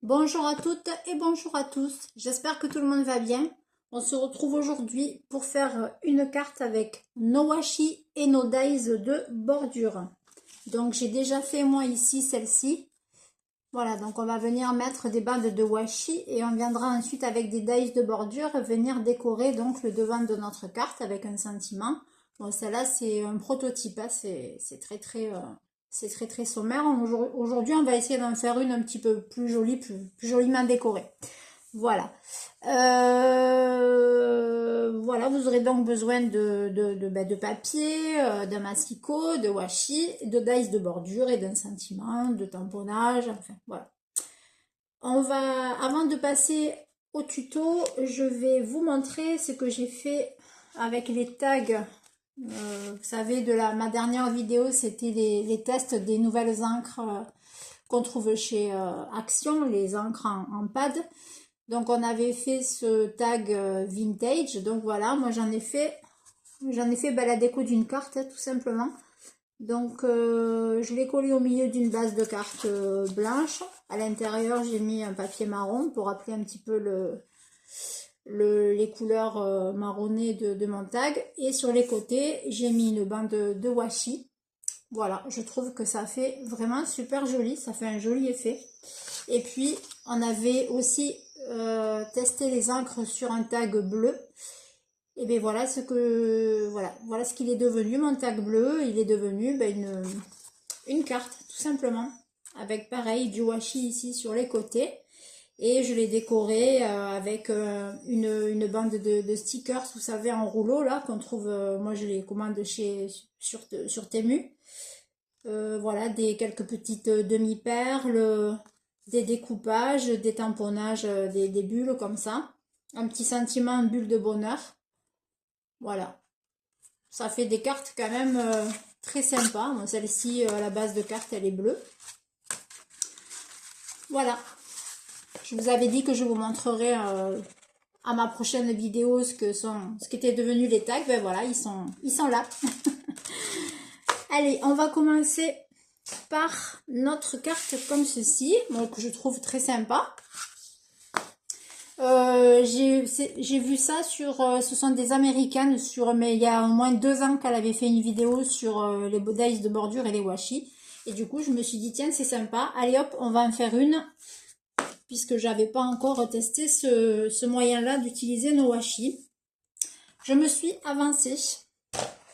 Bonjour à toutes et bonjour à tous, j'espère que tout le monde va bien. On se retrouve aujourd'hui pour faire une carte avec nos washi et nos dies de bordure. Donc j'ai déjà fait moi ici celle-ci. Voilà, donc on va venir mettre des bandes de washi et on viendra ensuite avec des dies de bordure venir décorer donc le devant de notre carte avec un sentiment. Bon, celle-là c'est un prototype, hein, c'est très sommaire. Aujourd'hui on va essayer d'en faire une un petit peu plus jolie, plus joliment décorée. Voilà. Voilà, vous aurez donc besoin de papier, d'un masticot, de washi, de dies de bordure et d'un sentiment, de tamponnage, enfin voilà. Avant de passer au tuto, je vais vous montrer ce que j'ai fait avec les tags. Vous savez, ma dernière vidéo, c'était les tests des nouvelles encres qu'on trouve chez Action, les encres en pad. Donc on avait fait ce tag vintage. Donc voilà, moi j'en ai fait la déco d'une carte, hein, tout simplement. Donc je l'ai collé au milieu d'une base de carte blanche. À l'intérieur, j'ai mis un papier marron pour rappeler un petit peu les couleurs marronnées de mon tag. Et sur les côtés, j'ai mis une bande de washi. Voilà, je trouve que ça fait vraiment super joli, ça fait un joli effet. Et puis, on avait aussi testé les encres sur un tag bleu. Et bien voilà voilà ce qu'il est devenu, mon tag bleu. Il est devenu une carte, tout simplement. Avec pareil, du washi ici sur les côtés. Et je l'ai décoré avec une bande de stickers, vous savez, en rouleau, là, qu'on trouve, moi je les commande sur Temu. Voilà, quelques petites demi-perles, des découpages, des tamponnages, des bulles comme ça. Un petit sentiment bulle de bonheur. Voilà, ça fait des cartes quand même très sympas. Bon, celle-ci, la base de carte, elle est bleue. Voilà, je vous avais dit que je vous montrerai à ma prochaine vidéo ce qu'étaient devenus les tags. Ben voilà, ils sont là. Allez, on va commencer par notre carte comme ceci, donc que je trouve très sympa. J'ai vu ça ce sont des Américaines mais il y a au moins 2 ans qu'elle avait fait une vidéo sur les dies de bordure et les washi. Et du coup, je me suis dit, tiens, c'est sympa. Allez hop, on va en faire une, puisque j'avais pas encore testé ce moyen-là d'utiliser nos washi. Je me suis avancée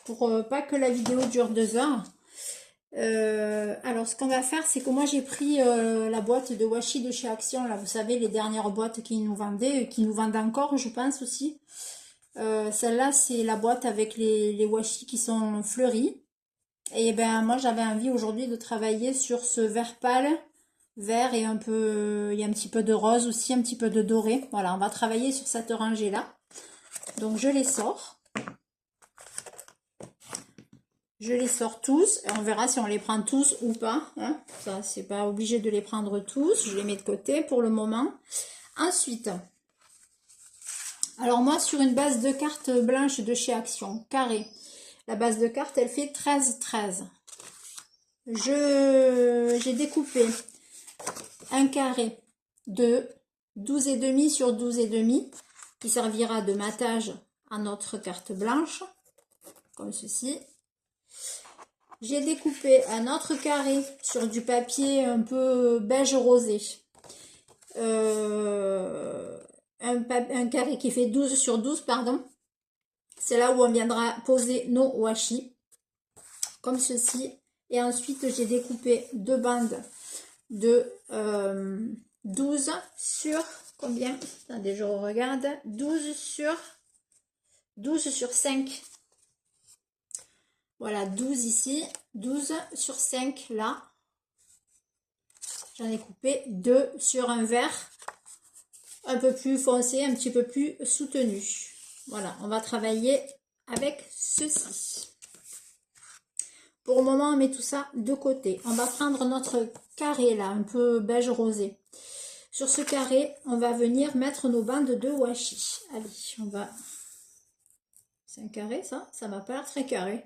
pour pas que la vidéo dure 2 heures. Alors ce qu'on va faire, c'est que moi j'ai pris la boîte de washi de chez Action, là vous savez, les dernières boîtes qu'ils nous vendaient, qui nous vendent encore je pense aussi. Celle-là c'est la boîte avec les washi qui sont fleuris. Et ben moi j'avais envie aujourd'hui de travailler sur ce vert pâle, vert et un peu, il y a un petit peu de rose aussi, un petit peu de doré. Voilà, on va travailler sur cette rangée là. Donc je les sors. Je les sors tous et on verra si on les prend tous ou pas. Hein. Ça, c'est pas obligé de les prendre tous. Je les mets de côté pour le moment. Ensuite, alors moi, sur une base de cartes blanche de chez Action, carré, la base de carte, elle fait 13-13. J'ai découpé un carré de 12,5 sur 12,5 qui servira de matage à notre carte blanche, comme ceci. J'ai découpé un autre carré sur du papier un peu beige rosé. Un carré qui fait 12 sur 12, pardon. C'est là où on viendra poser nos washi, comme ceci. Et ensuite, j'ai découpé 2 bandes de 12 sur combien? Attendez, je regarde. 12 sur 5. Voilà, 12 ici, 12 sur 5 là. J'en ai coupé 2 sur un vert un peu plus foncé, un petit peu plus soutenu. Voilà, on va travailler avec ceci. Pour le moment, on met tout ça de côté. On va prendre notre carré là, un peu beige rosé. Sur ce carré, on va venir mettre nos bandes de washi. Allez, on va... C'est un carré ça? Ça m'a pas l'air très carré.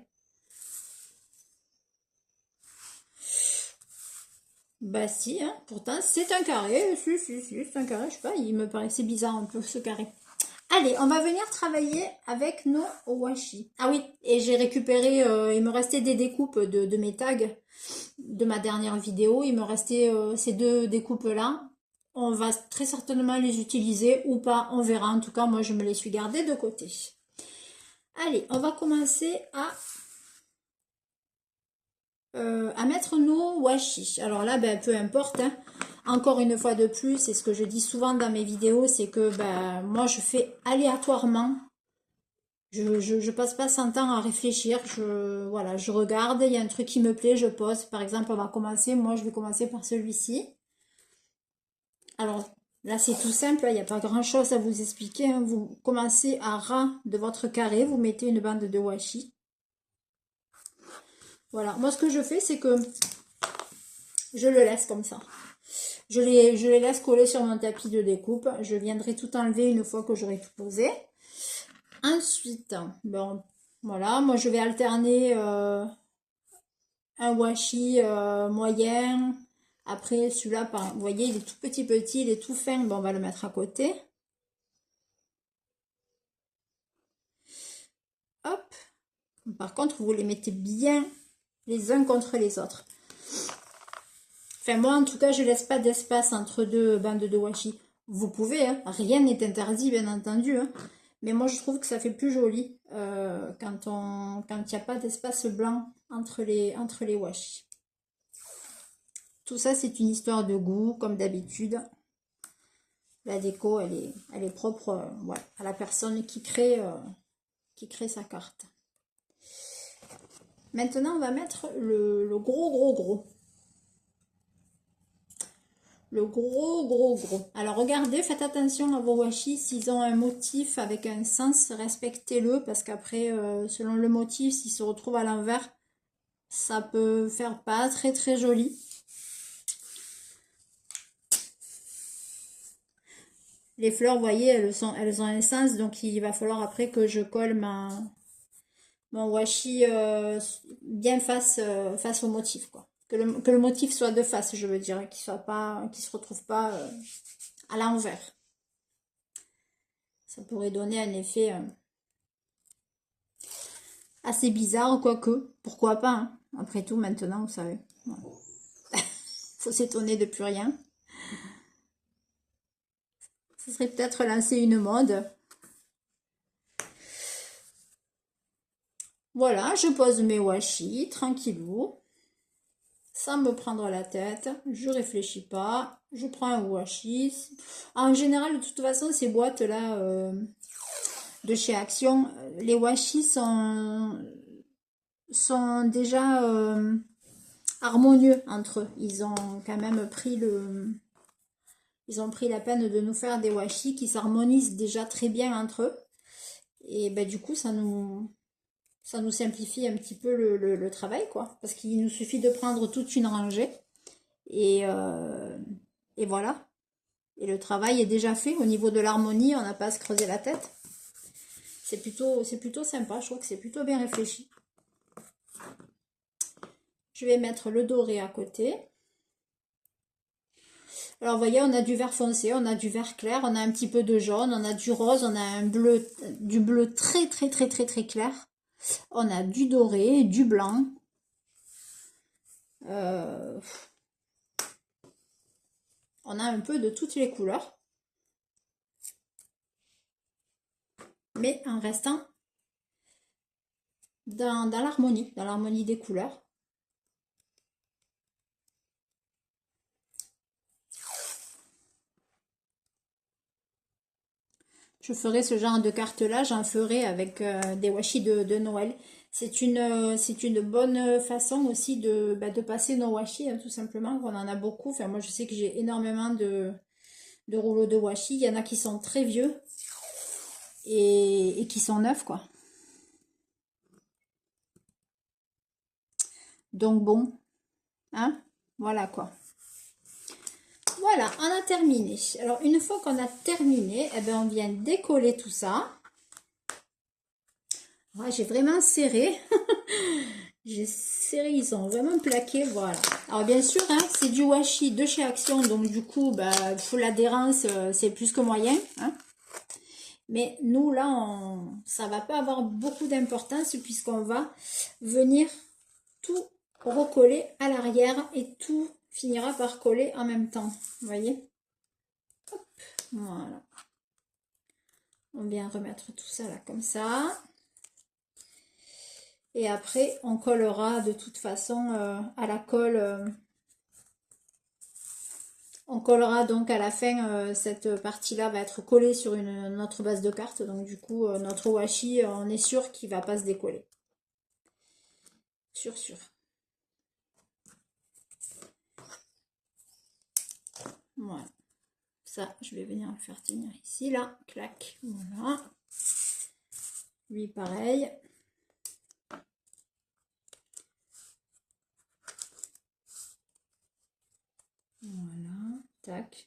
Bah si, hein, pourtant c'est un carré. Si, c'est un carré. Je sais pas, il me paraissait bizarre un peu ce carré. Allez, on va venir travailler avec nos washi. Ah oui, et j'ai récupéré, il me restait des découpes de mes tags de ma dernière vidéo. Il me restait ces deux découpes-là. On va très certainement les utiliser ou pas, on verra. En tout cas, moi, je me les suis gardées de côté. Allez, on va commencer à mettre nos washi. Alors là, ben, peu importe, hein. Encore une fois de plus, c'est ce que je dis souvent dans mes vidéos, c'est que ben, moi, je fais aléatoirement. Je passe pas 100 ans à réfléchir. Voilà, je regarde, il y a un truc qui me plaît, je pose. Par exemple, on va commencer, moi, je vais commencer par celui-ci. Alors, là, c'est tout simple, il n'y a pas grand-chose à vous expliquer, hein. Vous commencez à ras de votre carré, vous mettez une bande de washi. Voilà, moi, ce que je fais, c'est que je le laisse comme ça. Je les laisse coller sur mon tapis de découpe. Je viendrai tout enlever une fois que j'aurai tout posé. Ensuite, bon, voilà, moi, je vais alterner un washi moyen. Après, celui-là, vous voyez, il est tout petit, il est tout fin. Bon, on va le mettre à côté. Hop. Par contre, vous les mettez bien les uns contre les autres. Enfin, moi, en tout cas, je laisse pas d'espace entre deux bandes de washi. Vous pouvez, hein, rien n'est interdit, bien entendu. Hein. Mais moi, je trouve que ça fait plus joli quand il n'y a pas d'espace blanc entre les washi. Tout ça, c'est une histoire de goût, comme d'habitude. La déco, elle est propre ouais, à la personne qui crée sa carte. Maintenant, on va mettre le gros. Le gros. Alors, regardez, faites attention à vos washi. S'ils ont un motif avec un sens, respectez-le. Parce qu'après, selon le motif, s'il se retrouve à l'envers, ça peut faire pas très joli. Les fleurs, vous voyez, elles ont un sens. Donc, il va falloir après que je colle mon washi bien face au motif, quoi. Que le motif soit de face, je veux dire, qu'il se retrouve pas à l'envers. Ça pourrait donner un effet assez bizarre, quoique, pourquoi pas, hein. Après tout, maintenant, vous savez, voilà. Faut s'étonner de plus rien. Ce serait peut-être lancer une mode. Voilà, je pose mes washi, tranquillou. Sans me prendre la tête, je réfléchis pas, je prends un washi. En général, de toute façon, ces boîtes là de chez Action, les washi sont déjà harmonieux entre eux. Ils ont quand même pris la peine de nous faire des washi qui s'harmonisent déjà très bien entre eux. Et ben, du coup, ça nous simplifie un petit peu le travail, quoi. Parce qu'il nous suffit de prendre toute une rangée. Et voilà. Et le travail est déjà fait. Au niveau de l'harmonie, on n'a pas à se creuser la tête. C'est plutôt sympa. Je trouve que c'est plutôt bien réfléchi. Je vais mettre le doré à côté. Alors, vous voyez, on a du vert foncé, on a du vert clair, on a un petit peu de jaune, on a du rose, on a un bleu, du bleu très clair. On a du doré, du blanc. On a un peu de toutes les couleurs. Mais en restant dans l'harmonie des couleurs. Je ferai ce genre de carte là, j'en ferai avec des washi de Noël. C'est une bonne façon aussi de passer nos washi, hein, tout simplement. On en a beaucoup. Enfin, moi, je sais que j'ai énormément de rouleaux de washi. Il y en a qui sont très vieux et qui sont neufs, quoi. Donc bon, hein, voilà quoi. Voilà, on a terminé. Alors, une fois qu'on a terminé, eh ben, on vient décoller tout ça. Ouais, j'ai vraiment serré. J'ai serré, ils sont vraiment plaqués, voilà. Alors bien sûr, hein, c'est du washi de chez Action, donc du coup, bah, faut l'adhérence, c'est plus que moyen. Hein. Mais nous, là, ça va pas avoir beaucoup d'importance puisqu'on va venir tout recoller à l'arrière et tout finira par coller en même temps. Vous voyez? Hop, voilà. On vient remettre tout ça là comme ça. Et après, on collera de toute façon à la colle. On collera donc à la fin, cette partie-là va être collée sur notre base de carte. Donc du coup, notre washi, on est sûr qu'il ne va pas se décoller. Sûr. Voilà. Ça, je vais venir le faire tenir ici, là. Clac. Voilà. Lui, pareil. Voilà. Tac.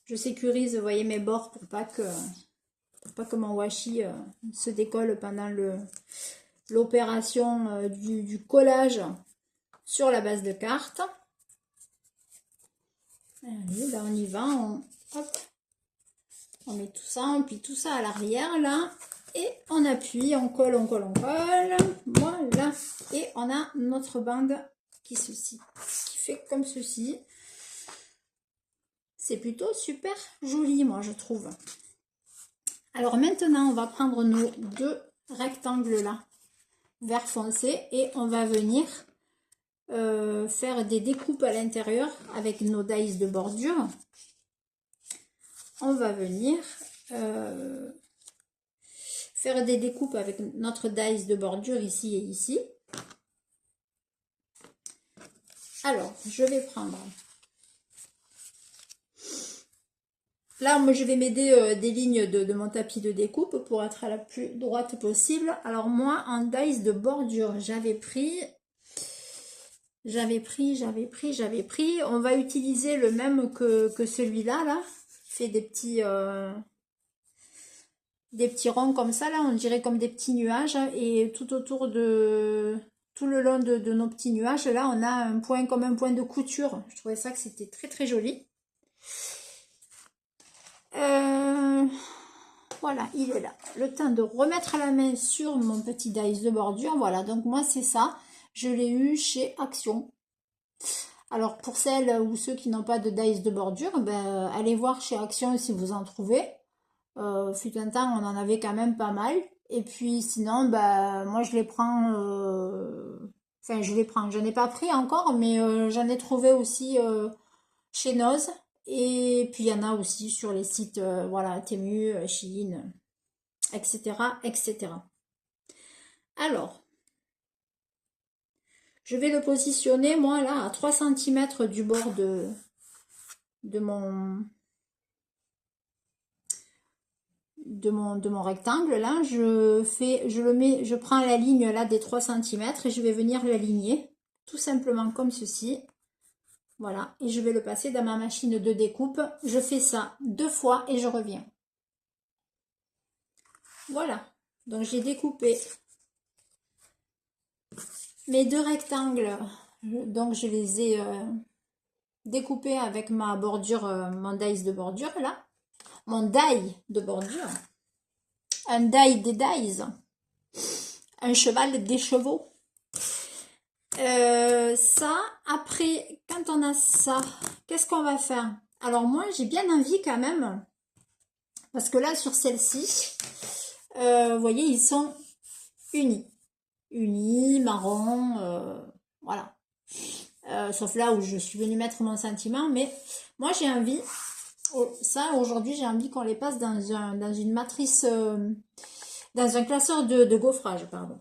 Je sécurise, vous voyez, mes bords pour pas que mon washi se décolle pendant l'opération du collage sur la base de carte. Allez, là on y va, on met tout ça, on plie tout ça à l'arrière là, et on appuie, on colle, voilà, et on a notre bande qui fait comme ceci. C'est plutôt super joli, moi je trouve. Alors maintenant, on va prendre nos deux rectangles là, vert foncé, et on va venir faire des découpes à l'intérieur avec nos dies de bordure. On va venir faire des découpes avec notre dies de bordure ici et ici. Alors, je vais prendre... Là, moi, je vais m'aider des lignes de mon tapis de découpe pour être à la plus droite possible. Alors, moi, en dies de bordure, j'avais pris. On va utiliser le même que celui-là, là. Qui fait des petits ronds comme ça, là. On dirait comme des petits nuages. Et tout autour de... Tout le long de nos petits nuages, là, on a un point comme un point de couture. Je trouvais ça que c'était très, très joli. Voilà, il est là. Le temps de remettre la main sur mon petit dies de bordure. Voilà, donc moi c'est ça. Je l'ai eu chez Action. Alors pour celles ou ceux qui n'ont pas de dies de bordure, ben, allez voir chez Action si vous en trouvez. Fut un temps, on en avait quand même pas mal. Et puis sinon, ben, moi je les prends... Enfin, je les prends. Je n'ai pas pris encore, mais j'en ai trouvé aussi chez Noz. Et puis il y en a aussi sur les sites, voilà, Temu, Shein, etc., etc. Alors, je vais le positionner, moi, là, à 3 cm du bord de mon rectangle. Là, je prends la ligne là des 3 cm et je vais venir l'aligner, tout simplement comme ceci. Voilà, et je vais le passer dans ma machine de découpe. Je fais ça 2 fois et je reviens. Voilà, donc j'ai découpé mes 2 rectangles. Donc je les ai découpés avec ma bordure, mon dies de bordure là. Mon die de bordure. Un die des dies. Un cheval des chevaux. Ça, après, quand on a ça, qu'est-ce qu'on va faire? Alors moi, j'ai bien envie quand même, parce que là, sur celle-ci, vous voyez, ils sont unis. Unis, marron, voilà. Sauf là où je suis venue mettre mon sentiment, mais moi, j'ai envie, ça, aujourd'hui, j'ai envie qu'on les passe dans une matrice, dans un classeur de gaufrage, pardon.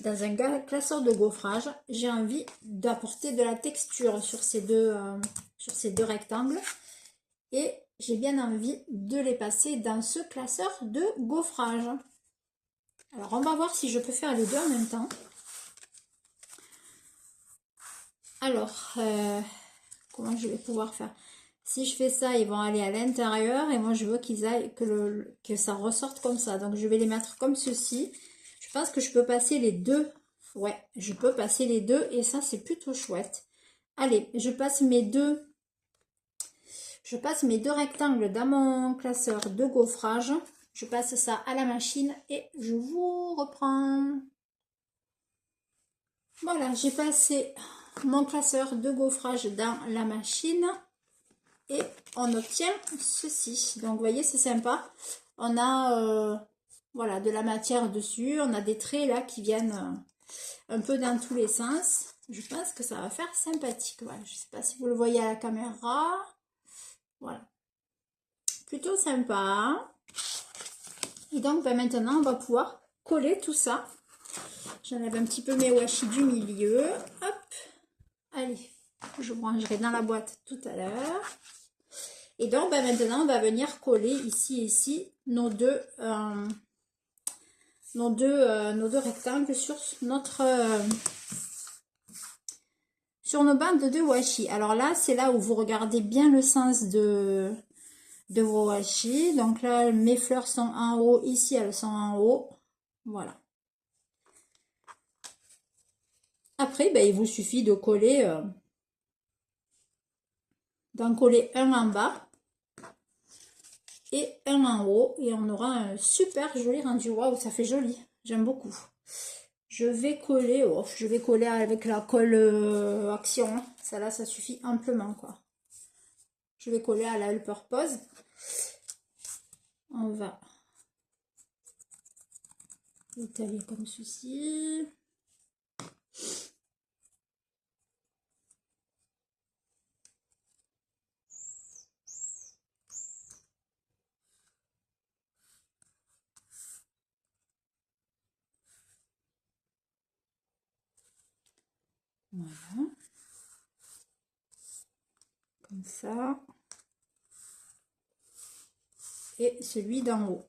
Dans un classeur de gaufrage, j'ai envie d'apporter de la texture sur ces deux rectangles. Et j'ai bien envie de les passer dans ce classeur de gaufrage. Alors, on va voir si je peux faire les deux en même temps. Alors, comment je vais pouvoir faire? Si je fais ça, ils vont aller à l'intérieur. Et moi, je veux qu'ils aillent, que ça ressorte comme ça. Donc, je vais les mettre comme ceci. Je pense que je peux passer les deux. Ouais, je peux passer les deux et ça, c'est plutôt chouette. Allez, je passe mes deux rectangles dans mon classeur de gaufrage. Je passe ça à la machine et je vous reprends. Voilà, j'ai passé mon classeur de gaufrage dans la machine et on obtient ceci. Donc, vous voyez, c'est sympa. On a voilà, de la matière dessus. On a des traits là qui viennent un peu dans tous les sens. Je pense que ça va faire sympathique. Voilà, je ne sais pas si vous le voyez à la caméra. Voilà. Plutôt sympa. Et donc, ben, maintenant, on va pouvoir coller tout ça. J'enlève un petit peu mes washi du milieu. Hop. Allez, je rangerai dans la boîte tout à l'heure. Et donc, ben, maintenant, on va venir coller ici et ici nos deux rectangles sur nos bandes de washi. Alors là, c'est là où vous regardez bien le sens de vos washi. Donc là, mes fleurs sont en haut. Ici, elles sont en haut. Voilà. Après, ben, il vous suffit de coller, d'en coller un en bas et un en haut. Et on aura un super joli rendu. Waouh, ça fait joli. J'aime beaucoup. Je vais coller avec la colle Action. Ça là, ça suffit amplement, quoi. Je vais coller à la Helper Pose. On va l'étaler comme ceci. Voilà. Comme ça. Et celui d'en haut.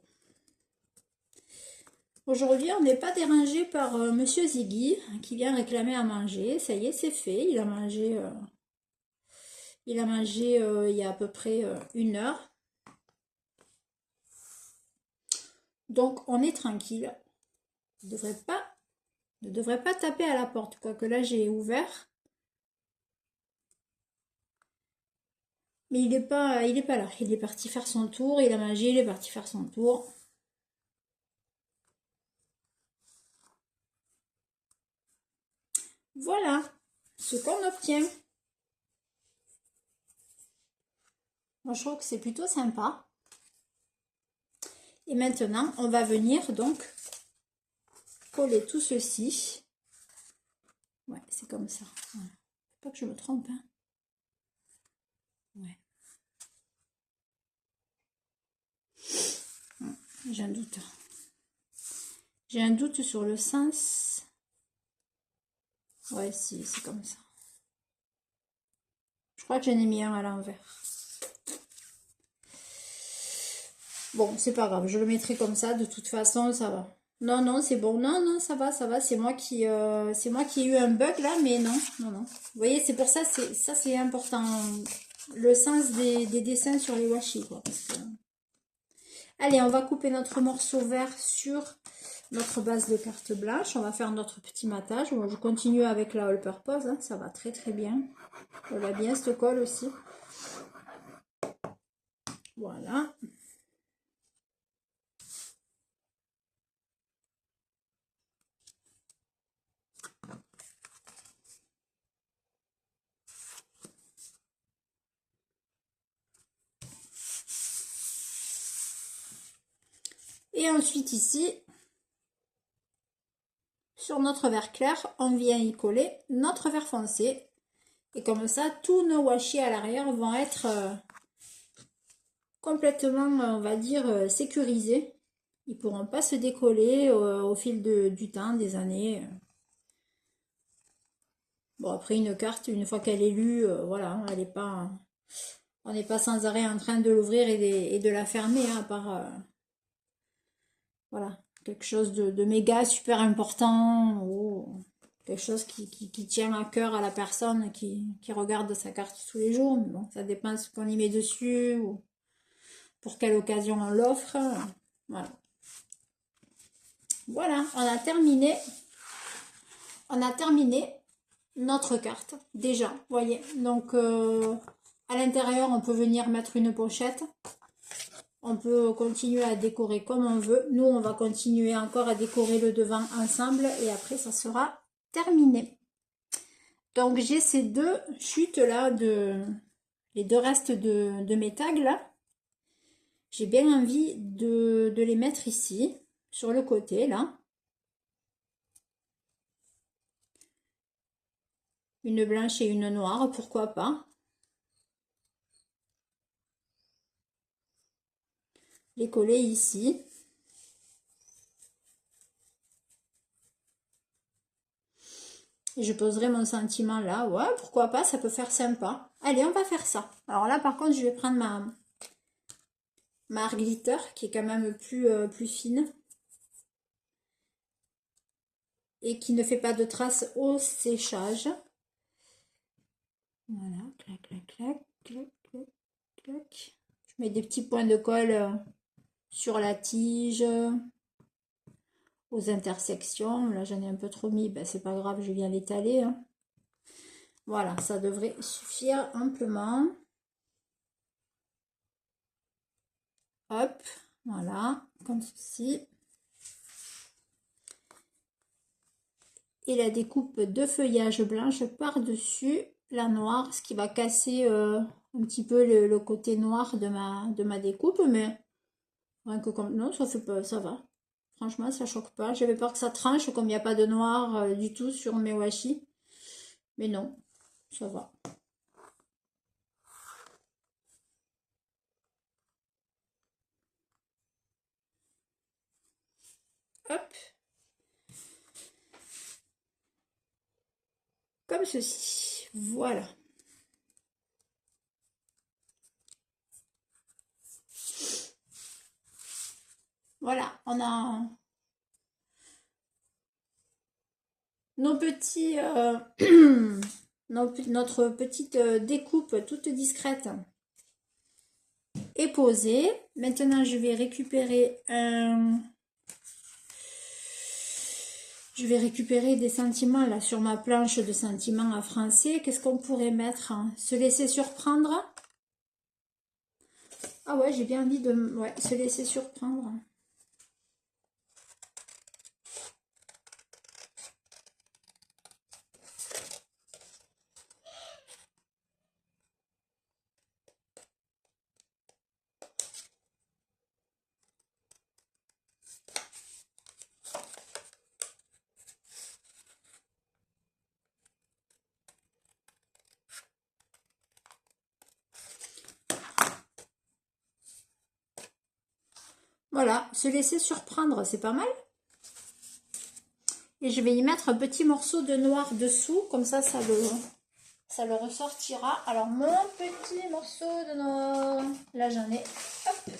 Aujourd'hui, on n'est pas dérangé par Monsieur Ziggy qui vient réclamer à manger. Ça y est, c'est fait. Il a mangé, il y a à peu près 1 heure. Donc, on est tranquille. Il ne devrait pas taper à la porte. Quoique là, j'ai ouvert. Mais il est pas là. Il est parti faire son tour. Il a mangé, il est parti faire son tour. Voilà ce qu'on obtient. Moi, je trouve que c'est plutôt sympa. Et maintenant, on va venir donc coller tout ceci. Ouais, c'est comme ça. Voilà. Faut pas que je me trompe. Hein. Ouais. J'ai un doute. J'ai un doute sur le sens. Ouais, si, c'est comme ça. Je crois que j'en ai mis un à l'envers. Bon, c'est pas grave, je le mettrai comme ça, de toute façon, ça va. Non, non, c'est bon, non, non, ça va, c'est moi qui ai eu un bug là, mais non, non, non. Vous voyez, c'est pour ça, c'est important, le sens des dessins sur les washi, quoi. Parce que... Allez, on va couper notre morceau vert sur notre base de carte blanche. On va faire notre petit matage. Bon, je continue avec la All Purpose, hein, ça va très très bien. On va bien cette colle aussi. Voilà. Et ensuite ici, sur notre vert clair, on vient y coller notre vert foncé. Et comme ça, tous nos washi à l'arrière vont être complètement, on va dire, sécurisés. Ils ne pourront pas se décoller au fil du temps, des années. Bon, après une carte, une fois qu'elle est lue, voilà, elle est pas, on n'est pas sans arrêt en train de l'ouvrir et de la fermer, hein, à part, voilà, quelque chose de méga super important ou quelque chose qui tient à cœur à la personne qui regarde sa carte tous les jours. Mais bon, ça dépend de ce qu'on y met dessus ou pour quelle occasion on l'offre. Voilà. Voilà, on a terminé. On a terminé notre carte, déjà, vous voyez. Donc, à l'intérieur, on peut venir mettre une pochette. On peut continuer à décorer comme on veut. Nous, on va continuer encore à décorer le devant ensemble et après, ça sera terminé. Donc, j'ai ces deux chutes là, les deux restes de mes tags là. J'ai bien envie de les mettre ici, sur le côté là. Une blanche et une noire, pourquoi pas. Les coller ici. Et je poserai mon sentiment là. Ouais, pourquoi pas, ça peut faire sympa. Allez, on va faire ça. Alors là, par contre, je vais prendre ma art glitter, qui est quand même plus fine. Et qui ne fait pas de traces au séchage. Voilà, clac, clac, clac, clac, clac, clac. Je mets des petits points de colle sur la tige, aux intersections. Là, j'en ai un peu trop mis, ben, c'est pas grave, je viens l'étaler. Hein. Voilà, ça devrait suffire amplement. Hop, voilà, comme ceci. Et la découpe de feuillage blanche par-dessus la noire, ce qui va casser un petit peu le côté noir de ma découpe, mais rien que comme non, ça fait pas, ça va. Franchement, ça choque pas. J'avais peur que ça tranche, comme il n'y a pas de noir du tout sur mes washi, mais non, ça va. Hop, comme ceci. Voilà. Voilà, on a nos petits, notre petite découpe toute discrète est posée. Maintenant, je vais récupérer des sentiments là sur ma planche de sentiments en français. Qu'est-ce qu'on pourrait mettre? Se laisser surprendre. Ah ouais, j'ai bien envie de se laisser surprendre. Voilà, se laisser surprendre, c'est pas mal. Et je vais y mettre un petit morceau de noir dessous, comme ça le ressortira. Alors, mon petit morceau de noir, là j'en ai, hop.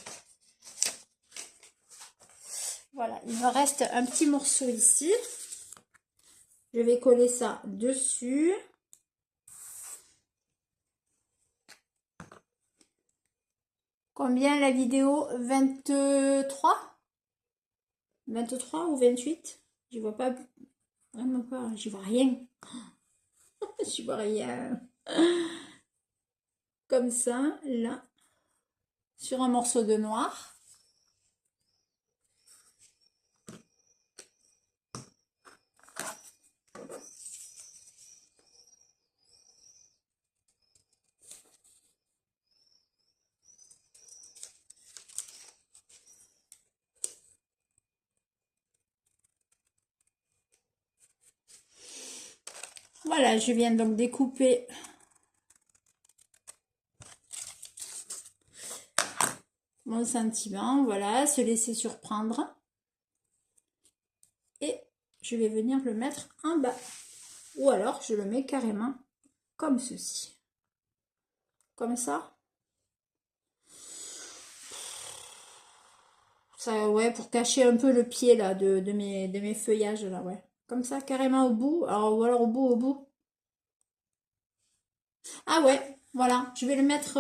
Voilà, il me reste un petit morceau ici. Je vais coller ça dessus. Combien la vidéo? 23? 23 ou 28? Je vois pas, vraiment pas, j'y vois rien. J'y vois rien. Comme ça, là, sur un morceau de noir. Voilà, je viens donc découper mon sentiment. Voilà, se laisser surprendre. Et je vais venir le mettre en bas. Ou alors, je le mets carrément comme ceci. Comme ça. Ça, ouais, pour cacher un peu le pied là de mes feuillages là, ouais. Comme ça, carrément au bout. Alors, ou alors au bout. Ah ouais, voilà. Je vais le mettre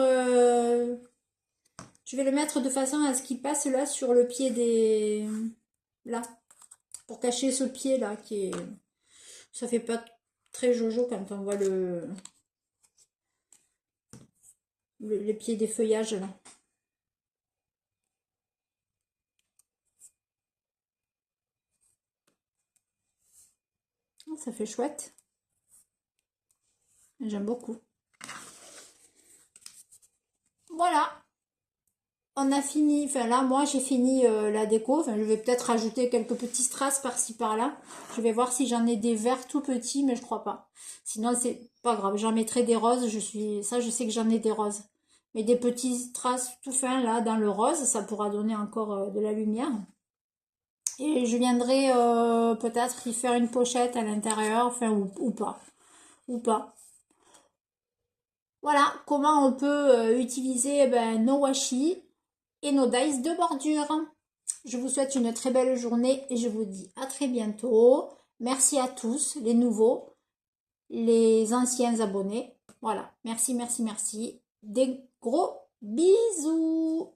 de façon à ce qu'il passe là sur le pied des... Là. pour cacher ce pied là qui est... Ça fait pas très jojo quand on voit les pieds des feuillages là. Ça fait chouette. J'aime beaucoup. Voilà. On a fini, enfin là, moi j'ai fini la déco. Enfin, je vais peut-être rajouter quelques petits strass par-ci par-là. Je vais voir si j'en ai des verts tout petits, mais je crois pas. Sinon, c'est pas grave. J'en mettrai des roses. Ça, je sais que j'en ai des roses. Mais des petits strass tout fins là, dans le rose, ça pourra donner encore de la lumière. Et je viendrai peut-être y faire une pochette à l'intérieur, enfin, ou pas. Ou pas. Voilà comment on peut utiliser nos washi et nos dies de bordure. Je vous souhaite une très belle journée et je vous dis à très bientôt. Merci à tous, les nouveaux, les anciens abonnés. Voilà, merci, merci, merci. Des gros bisous.